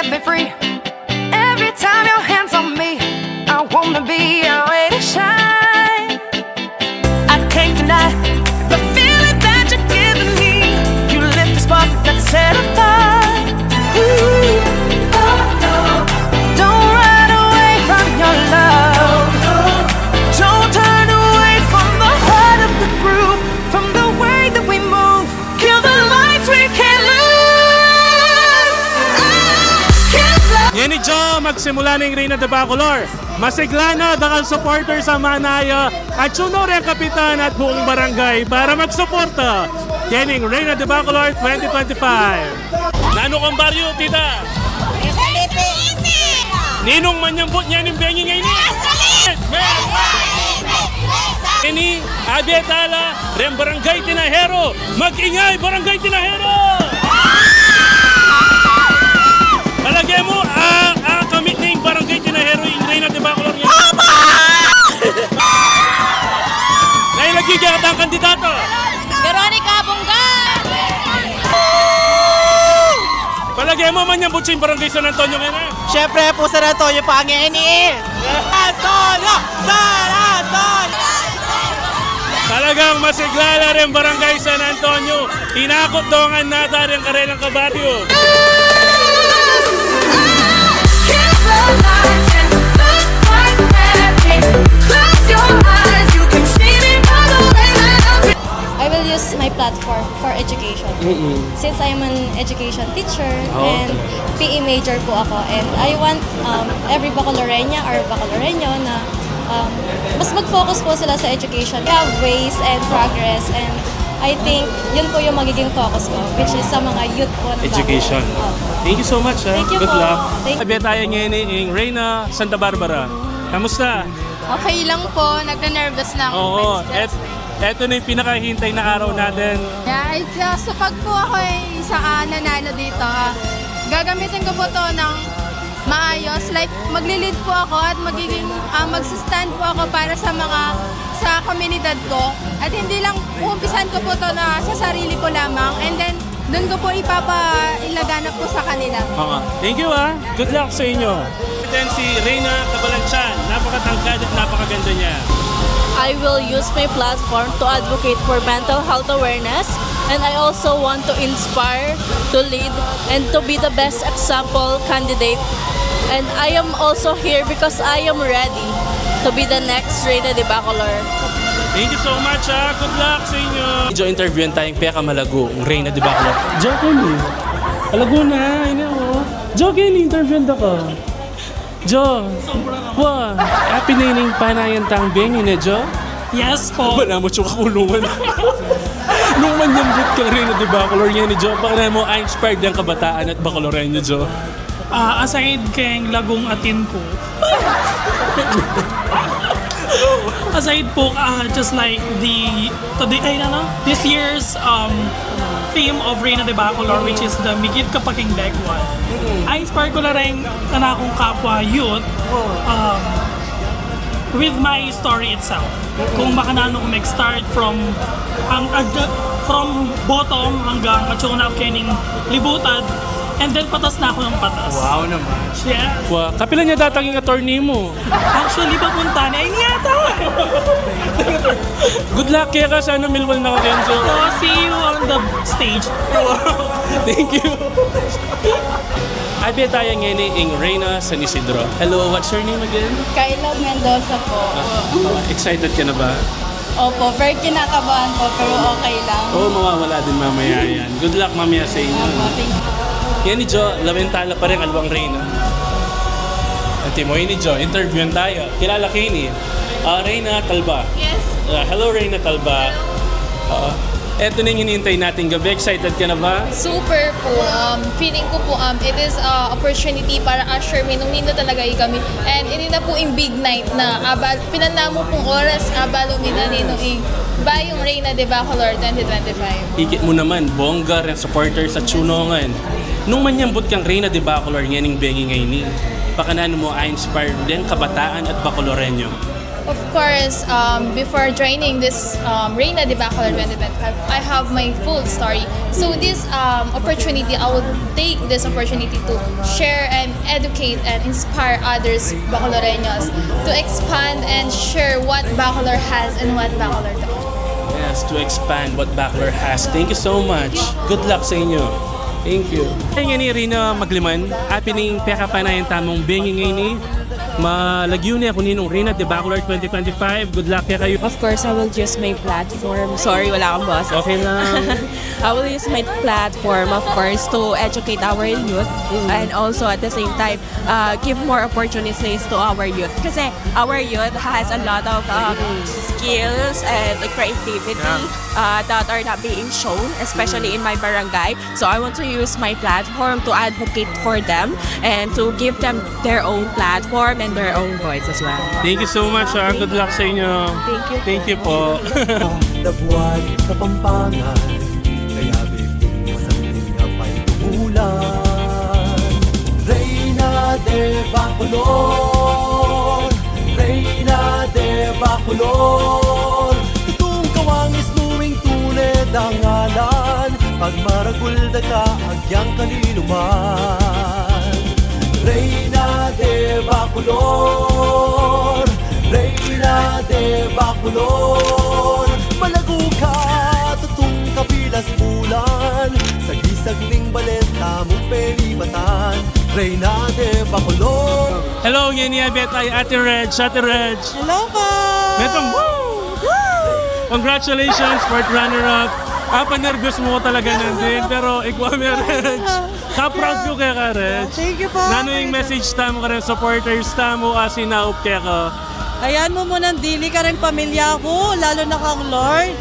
set me free. Every time your hands on me, I wanna be your way to shine. I can't deny the feeling that you're giving me. You lit the spark that set a fire. Ooh, oh no. Don't run away from your love. Don't turn away from the heart of the groove, from the way that we move. Kill the lights, we can't lose. Can't love. Yan ni Joe, magsimula ng Reyna de Bacolor. Masigla na dakal supporter sa Manaya at sunod ang kapitan at buong barangay para magsuporta. Yan ang Reyna de Bacolor 2025. Nano kang baryo, tita? Ninong manyambot niya ng bengi ngayon. Ini Abietala, Rem Barangay Tinahero. Mag-ingay, Barangay Tinahero! Palagay mo, kamit na yung Barangay Tinahero, yung Reyna de Bacolor niya. Nailagay ka ang kandidato. Veronica Bungan! Palagay mo man yung butsin Barangay San Antonio ngayon. Siyempre po San Antonio Pangini. Antonio! San Antonio! Talagang masiglala rin Barangay San Antonio. Inakot dongan nata rin karelang kabaryo. Kill the lights and look like magic. Close your eyes, you can see me by the way that I feel. I will use my platform for education. Since I am an education teacher and PE major po ako, and I want every Bacoloreña or Bacoloreño na mas mag-focus po sila sa education. We have ways and progress, and I think yun po yung magiging focus ko, which is sa mga youth po ng Education. Bacolor. Thank you so much. Thank you Good po. luck. Thank you. Sabi tayo ngayon yung Reyna Santa Barbara. Kamusta? Okay lang po, nagka-nervous lang. Oo. Eto na yung pinakahintay na araw natin. Yeah, so pag po ako ay nanalo dito, gagamitin ko po to ng maayos. Like, maglilid po ako at magsistand po ako para sa komunidad ko. At hindi lang, uumpisan ko po to na sa sarili ko lamang. And then, doon ko po ipapailagana po sa kanila. Thank you Good luck sa inyo. Then si Reyna Cabalanchan. Napakatangkad at napakaganda niya. I will use my platform to advocate for mental health awareness, and I also want to inspire, to lead, and to be the best example candidate. And I am also here because I am ready to be the next Reyna de Bacolor. Thank you so much Good luck sa inyo. Jo, interviewin tayong Peka Malago, Reyna de Bacolor. Jo, Kenny. Malago na, Jo, Kenny, interviewin ako. Jo, wow, happy na yun yung panayan tangbeng yun Jo? Yes po. Ba mo siya kakulungan? Nung manyambot kang Reyna de Bacolor niya ni Jo, baka mo inspired yung kabataan at Bacoloreño Jo? Aside kay lagong atin ko. Aside po, just like this year's theme of Reyna de Bacolor, which is the Migit Kapaking Degwan. I-inspire ko na rin na akong kapwa youth with my story itself. Kung makanano ko mag-start from bottom hanggang matsuna ako kaning libutad, and then patas na ako ng patas. Wow naman. Yeah. Wow, kapilan niya datang yung attorney mo. Actually, papunta na. Ay, niyata! Good luck kaya ka sana Milwal na rin Jo. So, see you on the stage. Thank you. Abi tayo ngayon yung Reyna San Isidro. Hello, what's your name again? Kayla Mendoza po. Excited ka na ba? Opo, very kinakabahan po, pero okay lang. Oo, mawawala din mamaya yan. Good luck mamaya sa inyo. Opo, thank you. Yan ni Jo, lawentala pa rin alwang Reyna. At mo ni Jo, interviewin tayo. Kilala kayo ni Reyna Talba. Yes. Hello Reyna Talba. Eto na yung hinihintay natin gabi. Excited ka na ba? Super po. Feeling ko po, it is opportunity para assure me nung nino talaga kami. And hindi na po yung big night na pinanamo pong oras abalo ni Nino Bayong Reyna de Bacolor 2025. Ikit mo naman, bongga rin supporter sa Tsunongan. Nung manyambot kang Reyna de Bacolor, nganing bengi ngayon. Pakanano mo, I-inspired din kabataan at Bacoloreño. Of course, before joining this Reina de Bacolor 2025, I have my full story. So this opportunity, I will take this opportunity to share and educate and inspire others Bacoloreños to expand and share what Bacolor has and what Bacolor does. Yes, to expand what Bacolor has. Thank you so much. Good luck sa inyo. Thank you. Ay nga ni Rina Magliman, apining peka pa na yung tamong bengi ngayon ni malagyo niya kung ninong Reina de Bacolor 2025. Good luck kaya kayo. Of course, I will use my platform. Sorry, wala akong boss. Okay lang. I will use my platform, of course, to educate our youth and also at the same time, give more opportunities to our youth. Kasi our youth has a lot of skills and creativity that are not being shown, especially in my barangay. So I want to use my platform to advocate for them and to give them their own platform and their own voice as well. Thank you so much. Good luck sa inyo. Thank you. Thank you po. Nabuhay sa Pampangan, kaya bibig sa tinapay tumulan. Reina de Bacolor, Reina de Bacolor, itong kawangis nuwing tulad ang ngalan, pag maragulda ka, agyang kaniluman. Reina de Bacolor, Reina de Bacolor, malago ka, tutong kapilas bulan, sa gisag ning balenta mong pelibatan. Reina de Bacolor. Hello, yan niya betay Ate Reg. Ate Reg. Hello po! Metong Congratulations, fourth runner-up. Panervyos mo talaga nandun, pero ikaw Reg. Ka-proud ko kaya ka, Reg. Thank you po. Nano yung message tamo ka rin, supporters tamo, sinaup kaya ka. Ayan mo munang dili ka rin pamilya ko, lalo na kang Lord.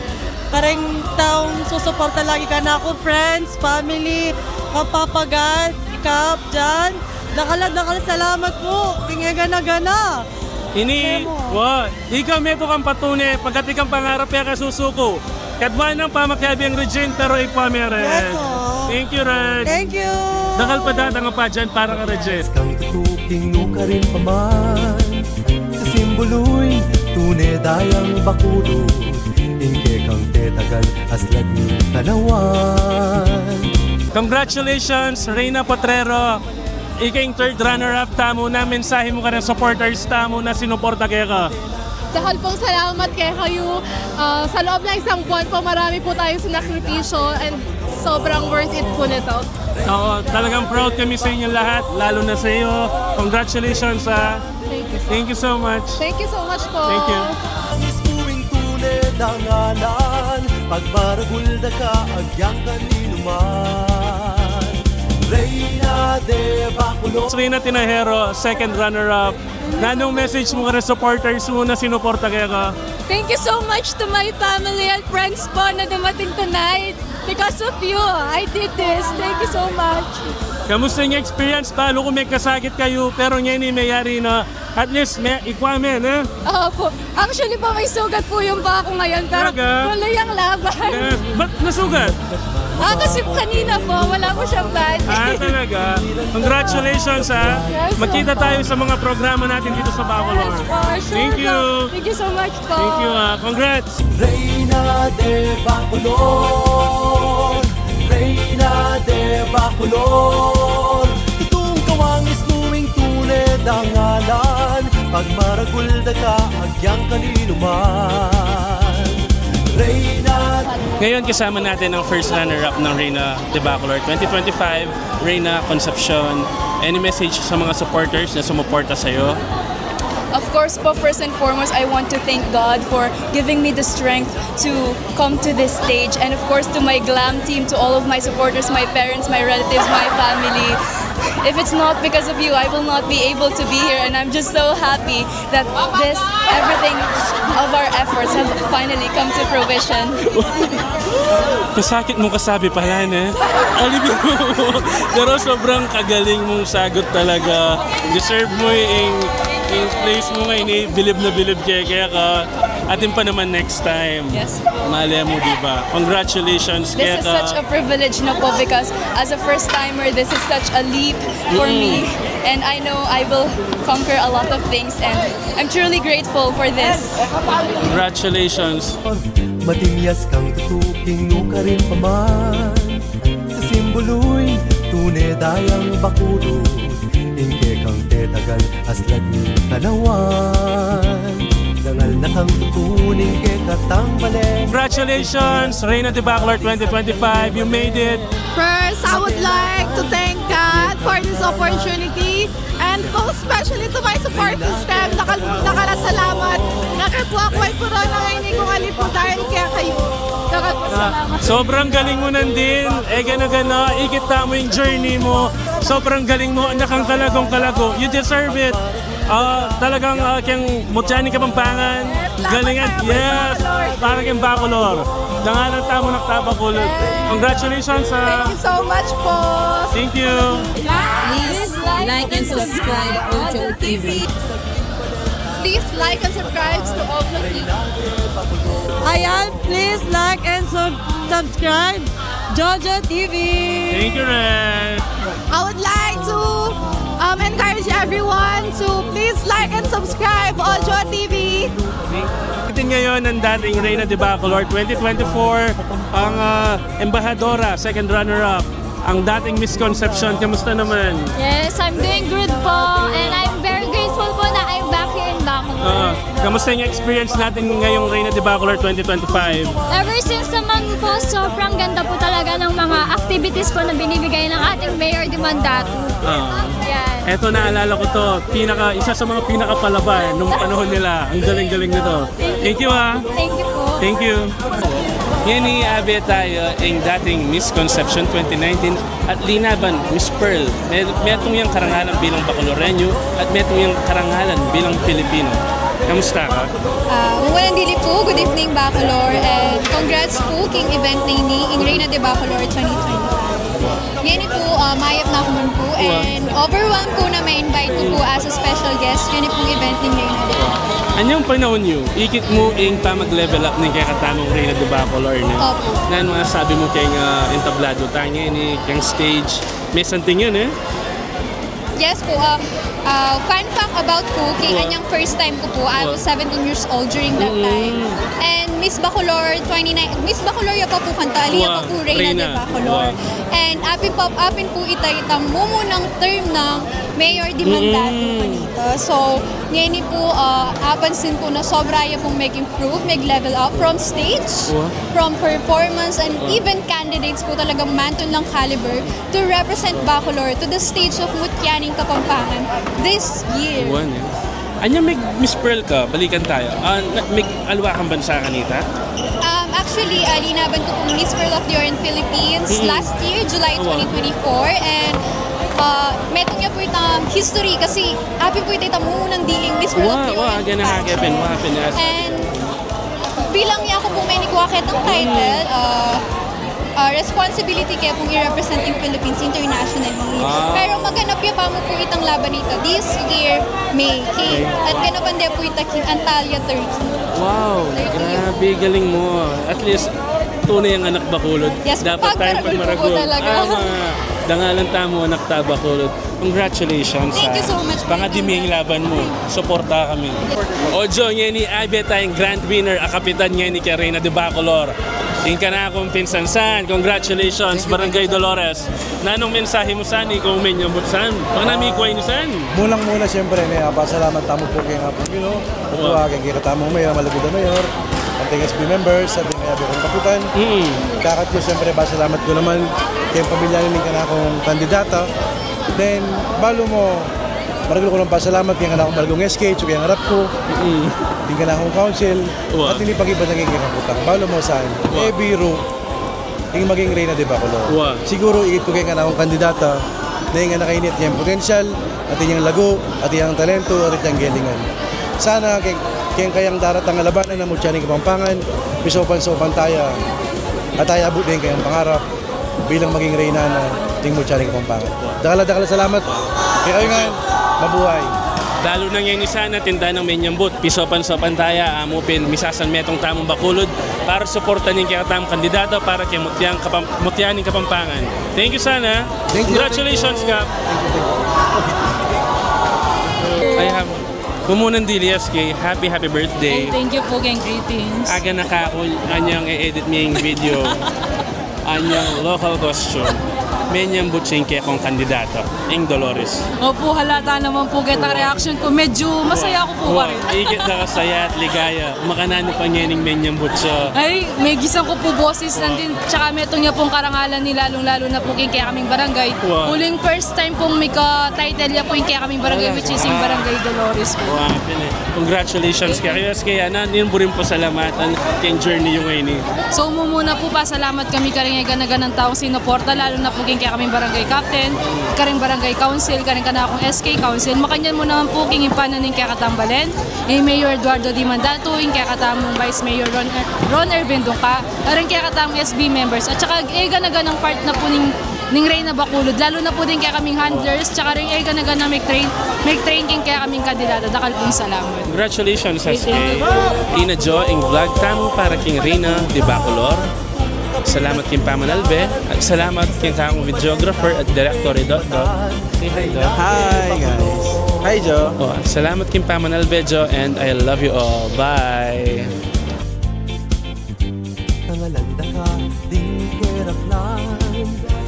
Kareng taong susuporta lagi ka na ako, friends, family, kapapagad, ikap, dyan. Dakala, salamat po. Kingagana-gana. Ini, ikaw meto kang patunay, pagkat ikang pangarap kaya ka susuko. Kadwan ng pamakyabi ang Regine, pero ikaw Reg. Yes, po. Thank you, Reg. Thank you. Dakal pa datang pa dyan para ka, Regine. Kang tutuking no ka rin paman, sa simbolo'y tunay dayang bakulo, ingke kang tetagan aslag ni kanawan. Congratulations, Reina Potrero. Ikaing third runner-up tamo na mensahe mo ka ng supporters tamo na sinuporta kaya ka. Dahil pong salamat kay kayo. Sa loob ng isang buwan po, marami po tayong sinakripisyo and sobrang worth it po nito. Oo, talagang proud kami sa inyo lahat, lalo na sa iyo. Congratulations ha. Thank you so much. Thank you so much po. Thank you. Angis tuwing tulad ang ngalan, pag maragulda ka, agyang kaniluman. Reina de Bacolor. Reina Tinajero, second runner-up. Nanong message mo ka ng supporters mo na sinuporta kaya ka? Thank you so much to my family and friends po na dumating tonight. Because of you, I did this. Thank you so much. Kamusta yung experience? Talo kung may kasakit kayo, pero ngayon mayari na at least may ikwamen, eh? Po. Actually po, may sugat po yung pa ako ngayon. Pero Talaga? tuloy ang laban. Ba't nasugat? Kasi kanina po, wala po siyang band. Talaga? Congratulations ha. Yes, Magkita tayo sa mga programa natin dito sa Bacolor. Yes, po, sure Thank you. po. Thank you so much po. Thank you ha. Congrats. Reina de Bacolor, Reina de Bacolor, itong kawangis nuwing tulad ang ngalan, pag maragulda ka, agyang kaniluman. Reina. Ngayon kasama natin ang first runner-up ng Reina de Bacolor 2025, Reina Concepcion. Any message sa mga supporters na sumuporta sa'yo? Of course po, first and foremost, I want to thank God for giving me the strength to come to this stage. And of course, to my glam team, to all of my supporters, my parents, my relatives, my family. If it's not because of you, I will not be able to be here. And I'm just so happy that everything of our efforts have finally come to fruition. Kasakit mong kasabi pala, ne? Alibin mo. Pero sobrang kagaling mong sagot talaga. Deserve mo yung place mo ngayon, bilib na bilib kaya ka. Atin pa naman next time. Yes po. Malay mo, di ba? Congratulations, This is such a privilege na po because as a first-timer, this is such a leap for me. And I know I will conquer a lot of things and I'm truly grateful for this. Congratulations. Matimyas kang tutuking ka rin paman. Sa simbolo'y tunay dayang bakulod. Ingke kang tetagal aslag ni kanawan. Dangal na kang tutuning ke katang balik. Congratulations, Reina de Bacolor 2025. You made it. First, I would like to thank God for this opportunity and most especially to my support system. Nakarasalamat. Nakapo ako ay puro na hindi ko kalipo dahil kaya kayo. Nakapasalamat. Sobrang galing mo nandin. Gana-gana, ikita mo yung journey mo. Sobrang galing mo, anak kang kalagong-kalago. You deserve it. Talagang kayang Mutyaning Kapampangan. Galingan, yes. Parang kayang Bacolor. Dangalan tamo nagtabakulot. Congratulations Thank you so much po. Thank you. Please like and subscribe Ojo TV. Please like and subscribe to Ojo TV. Ayan, please like and subscribe Jojo TV. Thank you, Ren. I would like to encourage everyone to please like and subscribe Ojo TV. Natin ngayon ang dating Reina de Bacolor 2024, ang embahadora, second runner-up, ang dating Miss Concepcion. Kamusta naman? Yes, I'm doing good po and I'm very grateful po na I'm back here in Bacolor. Kamusta yung experience natin ngayong Reina de Bacolor 2025? Ever since naman po, sobrang ganda po talaga ng mga activities po na binibigay ng ating Mayor de Mandato. Yan. Eto, naalala ko to, isa sa mga pinakapalaban nung panahon nila. Ang galing-galing nito. Thank you, ha. Thank you po. Thank you. Ngayon iaabot tayo ang dating Miss Concepcion 2019 at linaban Miss Pearl. Metong yung karangalan bilang Bacoloreño at metong yung karangalan bilang Pilipino. Kamusta ka? Walang dili po, good evening Bacolor and congrats po king event na ini in Reina de Bacolor 2025. Yan po, mayap na ako man po and overwhelmed po na may invite ko po as a special guest. Yan pong event ni Reina de Bacolor. Anyong panahon nyo, ikit mo ing pa mag-level up ng kaya katamong Reina de Bacolor na? Opo. Na ano sabi mo kay entablado tayo ni kang stage. May something yun eh? Yes po, fun fact about cooking, anyang first time ko po, I was 17 years old during that time. And Miss Bacolor 29, Miss Bacolor ya pa po kanta, liya pa po Reina de Bacolor. And apin po itang mumo ng term ng Mayor de Mandato po nito. So, ngayon po, apansin ko na sobra ya pong mag-improve, mag-level up from stage, from performance, and even candidates po talagang manton ng caliber to represent Bacolor to the stage of Mutyaning Kapampangan this year. Anya may Miss Pearl ka, balikan tayo. May alwakang bansa kanita? Actually, linaban ko pong Miss Pearl of the Orient Philippines last year, July 2024. And metong niya po itang history kasi happy po itang munang diling Miss Pearl of the Orient pageant. And bilang niya ako pong may nikuwakit ang title, responsibility kaya pong i-represent yung Philippines internationally. Pero maganap yung pa mo po itang laban ito this year, May. At ganapan din po itang Antalya, Turkey. Wow, grabe, galing mo. At least, tunay ang anak Bacolod. Yes, dapat tayo pagmaragol po talaga. Dangalan tamo anak ta Bacolod. Congratulations. Thank you so much. Pangadiming laban mo. Suporta kami. Ojo, ngayon ni Abe tayong grand winner, akapitan ngayon ni Reina de Bacolor. Din ka na akong pinsansan. Congratulations, Barangay Dolores. Nanong mensahe mo saan, kung may nyambot saan? Pag namikuay ni saan? Munang-muna siyempre, pasalamat tamo po kayo nga po, Ito kay katamong mayor, malagod na mayor, ating SB members, ating mayabi kong kapitan. Kakat ko siyempre, pasalamat ko naman kayong pamilya nila ka na akong kandidata. Then, balo mo, maragol ko ng pasalamat kaya nga na akong malagong SK, so kaya nga rap ko. Hindi ka na akong council, at hindi pag-iba naging kakaputang. Balo mo saan? Biro, yung maging Reina de Bacolor. Siguro, ikit ko kaya nga na akong kandidata, na yung nakainit yung potential, at yung lago, at yung talento, at yung galingan. Sana, kayang daratang labanan na Mutyaning Kapampangan, pisopan-sopan tayo, at tayo abot din kayang pangarap, bilang maging Reina na ting Mutyaning Kapampangan. Dakala salamat. Kaya kayo nga, mabuhay. Lalo na ngayon sana tindahan ng menyambut. Pisopan-sopan taya, amupin, misasan metong tamong bakulod para suportan yung kakatamang kandidato para kay Mutyaning Kapampangan. Thank you sana. Congratulations, Kap. I have Bumunan Dilias kay happy birthday. Thank you po kayong greetings. Aga nakakul anyang i-edit niya yung video. Anyang local costume. Menyang butsing kaya kong kandidato. Ing Dolores. Opo, halata naman po kita reaction ko. Medyo masaya ako po pa rin. Ikit na kasaya at ligaya. Makanano pa niya ng menyang butso. Ay, may gisang ko po boses nandin. Tsaka metong niya pong karangalan ni lalong-lalo na po kaya kaming barangay. Wow. Huling first time pong may ka-title niya po yung kaya kaming barangay, which is yung Barangay Dolores po. Wow, congratulations kaya nanin po rin po salamatan kayong journey yung ngayon. So muna po pa, salamat kami karing ganagan ng taong sinuporta, lalo na po kaya kaming barangay captain, karing barangay council, karing kana akong SK council. Makanyan mo naman po king impananin kaya katambalen, Mayor Eduardo Di Mandato, kaya katamong Vice Mayor Ron Ervindong ka, karing kaya katamong SB members, at saka ganagan ng part na po ning Reyna Bacolod, lalo na po din kaya kaming handlers, tsaka rin ganagan na make train king kaya kaming kandidato. Dakal pong salamat. Congratulations sa Ina Jo ing vlog tamo para king Reyna de Bacolod. Salamat king Pamanalbe at salamat king kamong videographer at director Dotto. Say hi, Dot. Hi guys. Hi Jo. Oh, salamat king Pamanalbe, Jo, and I love you all. Bye. Nangalanda ka, di keraklan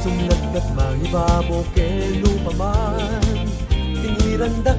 Sumlat ka't mahibabo ke lupaman Tingiran da